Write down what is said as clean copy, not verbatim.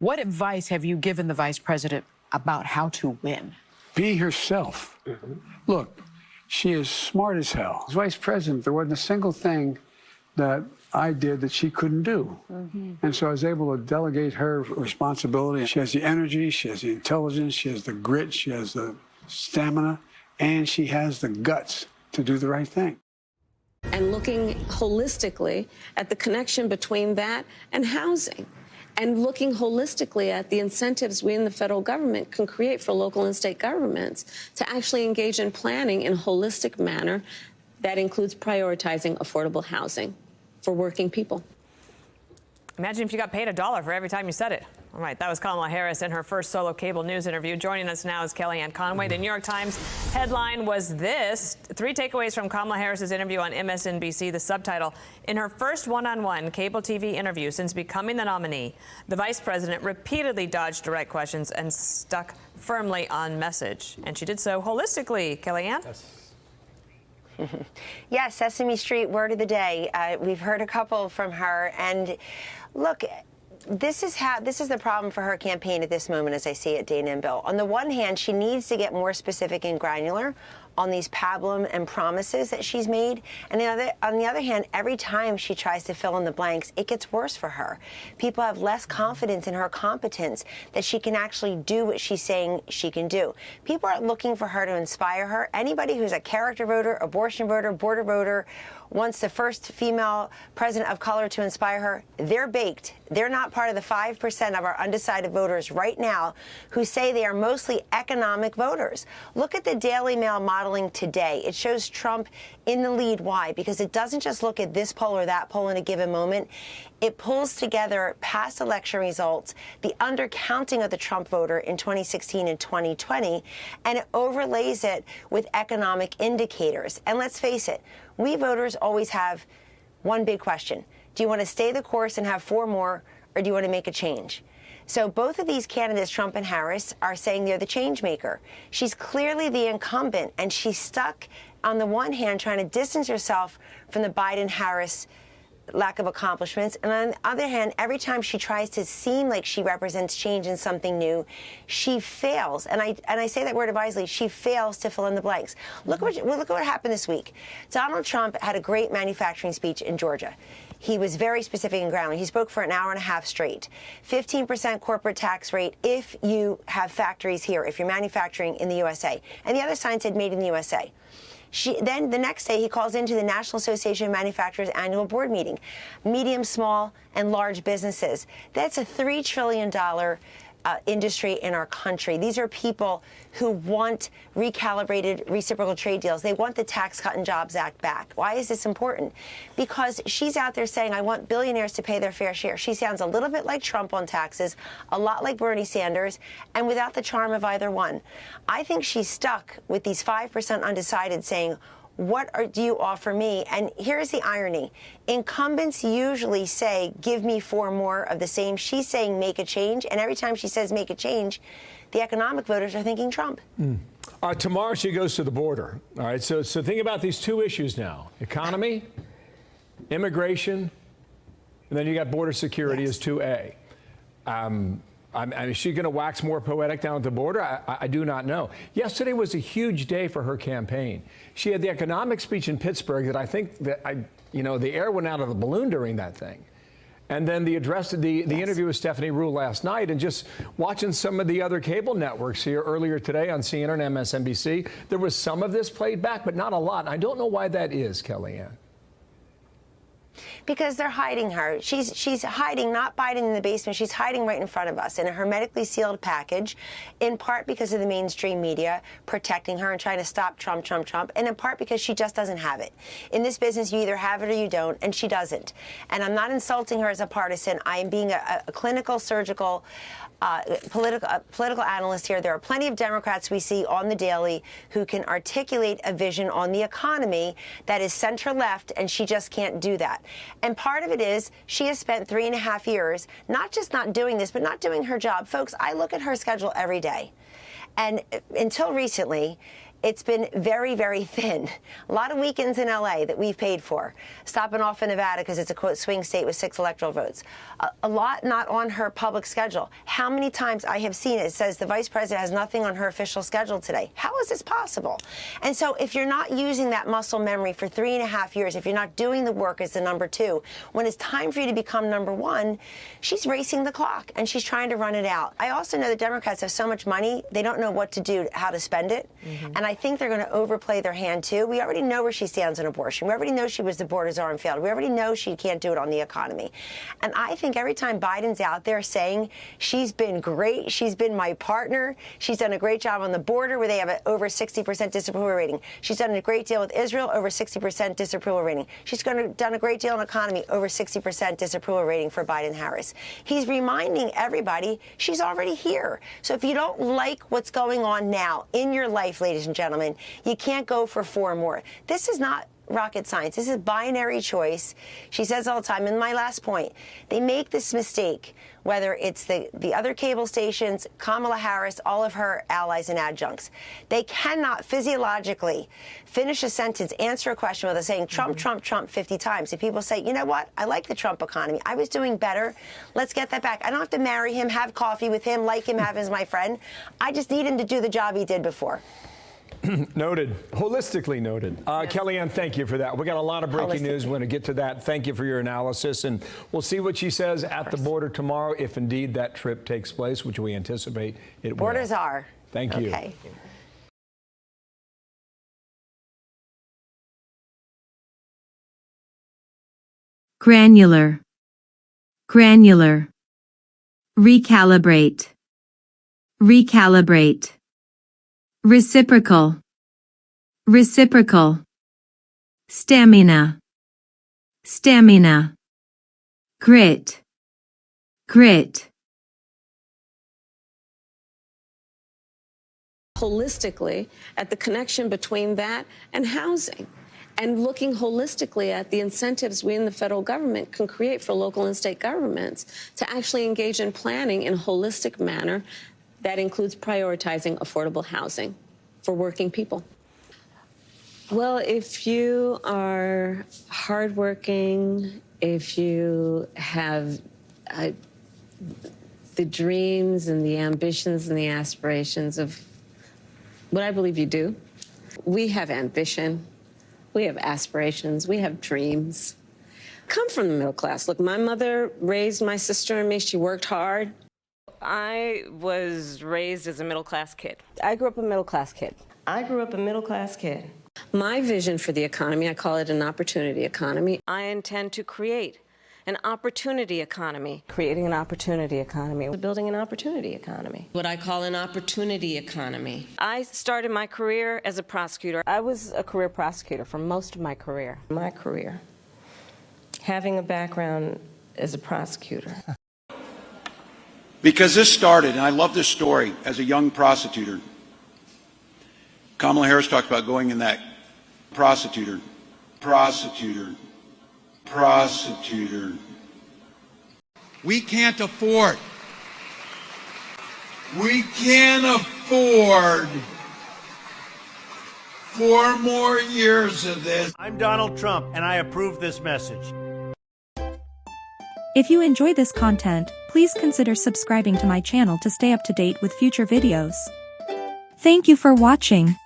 What advice have you given the vice president about how to win? Be herself. Look, she is smart as hell. As vice president, there wasn't a single thing that I did that she couldn't do. And so I was able to delegate her responsibility. She has the energy, she has the intelligence, she has the grit, she has the stamina, and she has the guts to do the right thing. And looking holistically at the connection between that and housing, and looking holistically at the incentives we in the federal government can create for local and state governments to actually engage in planning in a holistic manner that includes prioritizing affordable housing for working people. Imagine if you got paid $1 for every time you said it. All right, that was Kamala Harris in her first solo cable news interview. Joining us now is Kellyanne Conway. The New York Times headline was this: 3 takeaways from Kamala Harris's interview on MSNBC. The subtitle: in her first one-on-one cable TV interview since becoming the nominee, the vice president repeatedly dodged direct questions and stuck firmly on message. And she did so holistically. Kellyanne? Yes, Sesame Street word of the day. We've heard a couple from her, and look, this is the problem for her campaign at this moment, as I see it, Dana and Bill. On the one hand, she needs to get more specific and granular on these pablum and promises that she's made. And on the other hand, every time she tries to fill in the blanks, it gets worse for her. People have less confidence in her competence that she can actually do what she's saying she can do. People are looking for her to inspire her. Anybody who's a character voter, abortion voter, border voter, wants the first female president of color to inspire her, they're baked. They're not part of the 5% of our undecided voters right now who say they are mostly economic voters. Look at the Daily Mail modeling today. It shows Trump in the lead. Why? Because it doesn't just look at this poll or that poll in a given moment. It pulls together past election results, the undercounting of the Trump voter in 2016 and 2020, and it overlays it with economic indicators. And let's face it, we voters always have one big question. Do you want to stay the course and have 4 more, or do you want to make a change? So both of these candidates, Trump and Harris, are saying they're the change maker. She's clearly the incumbent, and she's stuck, on the one hand, trying to distance herself from the Biden-Harris lack of accomplishments, and on the other hand, every time she tries to seem like she represents change and something new, she fails. And I say that word advisedly. She fails to fill in the blanks. Look at what happened this week. Donald Trump had a great manufacturing speech in Georgia. He was very specific and grounded. He spoke for an hour and a half straight. 15% corporate tax rate if you have factories here, if you're manufacturing in the USA. And the other sign said made in the USA. Then the next day, he calls into the National Association of Manufacturers annual board meeting. Medium, small, and large businesses. That's a $3 trillion industry in our country. These are people who want recalibrated reciprocal trade deals. They want the Tax Cut and Jobs Act back. Why is this important? Because she's out there saying, I want billionaires to pay their fair share. She sounds a little bit like Trump on taxes, a lot like Bernie Sanders, and without the charm of either one. I think she's stuck with these 5% undecided saying, what do you offer me? And here's the irony. Incumbents usually say, give me 4 more of the same. She's saying make a change. And every time she says make a change, the economic voters are thinking Trump. Tomorrow she goes to the border. All right, so think about these 2 issues now. Economy, immigration, and then you got border security as 2A. Is she going to wax more poetic down at the border? I do not know. Yesterday was a huge day for her campaign. She had the economic speech in Pittsburgh that I think that the air went out of the balloon during that thing. And then the interview with Stephanie Ruhle last night, and just watching some of the other cable networks here earlier today on CNN and MSNBC, there was some of this played back, but not a lot. And I don't know why that is, Kellyanne. Because they're hiding her. She's hiding, not Biden in the basement. She's hiding right in front of us in a hermetically sealed package, in part because of the mainstream media protecting her and trying to stop Trump, and in part because she just doesn't have it. In this business, you either have it or you don't, and she doesn't. And I'm not insulting her as a partisan. I am being a clinical, surgical, political analyst here. There are plenty of Democrats we see on the daily who can articulate a vision on the economy that is center-left, and she just can't do that. And part of it is she has spent 3.5 years not just not doing this, but not doing her job. Folks, I look at her schedule every day. And until recently, it's been very, very thin. A lot of weekends in LA that we've paid for. Stopping off in Nevada because it's a, quote, swing state with 6 electoral votes. A lot not on her public schedule. How many times I have seen it says the vice president has nothing on her official schedule today. How is this possible? And so if you're not using that muscle memory for 3.5 years, if you're not doing the work as the number 2, when it's time for you to become number 1, she's racing the clock and she's trying to run it out. I also know the Democrats have so much money, they don't know what to do, how to spend it. And I think they're going to overplay their hand, too. We already know where she stands on abortion. We already know she was the border czar and failed. We already know she can't do it on the economy. And I think every time Biden's out there saying she's been great, she's been my partner, she's done a great job on the border where they have an over 60% disapproval rating. She's done a great deal with Israel, over 60% disapproval rating. She's done a great deal in economy, over 60% disapproval rating for Biden-Harris. He's reminding everybody she's already here. So if you don't like what's going on now in your life, ladies and gentlemen, you can't go for 4 more. This is not rocket science. This is binary choice. She says all the time, and my last point, they make this mistake, whether it's the other cable stations, Kamala Harris, all of her allies and adjuncts. They cannot physiologically finish a sentence, answer a question without saying Trump, Trump, Trump 50 times. If people say, you know what, I like the Trump economy. I was doing better. Let's get that back. I don't have to marry him, have coffee with him, like him, have him as my friend. I just need him to do the job he did before. Noted. Holistically noted. Kellyanne, thank you for that. We got a lot of breaking news. We're going to get to that. Thank you for your analysis. And we'll see what she says at the border tomorrow, if indeed that trip takes place, which we anticipate it will. Borders are. Thank you. Okay. Granular. Granular. Recalibrate. Recalibrate. Reciprocal. Reciprocal. Stamina. Stamina. Grit. Grit. Holistically at the connection between that and housing, and looking holistically at the incentives we in the federal government can create for local and state governments to actually engage in planning in a holistic manner that includes prioritizing affordable housing for working people. Well, if you are hardworking, if you have the dreams and the ambitions and the aspirations of what I believe you do, we have ambition, we have aspirations, we have dreams. Come from the middle class. Look, my mother raised my sister and me. She worked hard. I was raised as a middle-class kid. I grew up a middle-class kid. I grew up a middle-class kid. My vision for the economy, I call it an opportunity economy. I intend to create an opportunity economy. Creating an opportunity economy. Building an opportunity economy. What I call an opportunity economy. I started my career as a prosecutor. I was a career prosecutor for most of my career. My career, having a background as a prosecutor. Because this started, and I love this story, as a young prosecutor. Kamala Harris talked about going in that prosecutor. We can't afford 4 more years of this. I'm Donald Trump, and I approve this message. If you enjoy this content, please consider subscribing to my channel to stay up to date with future videos. Thank you for watching.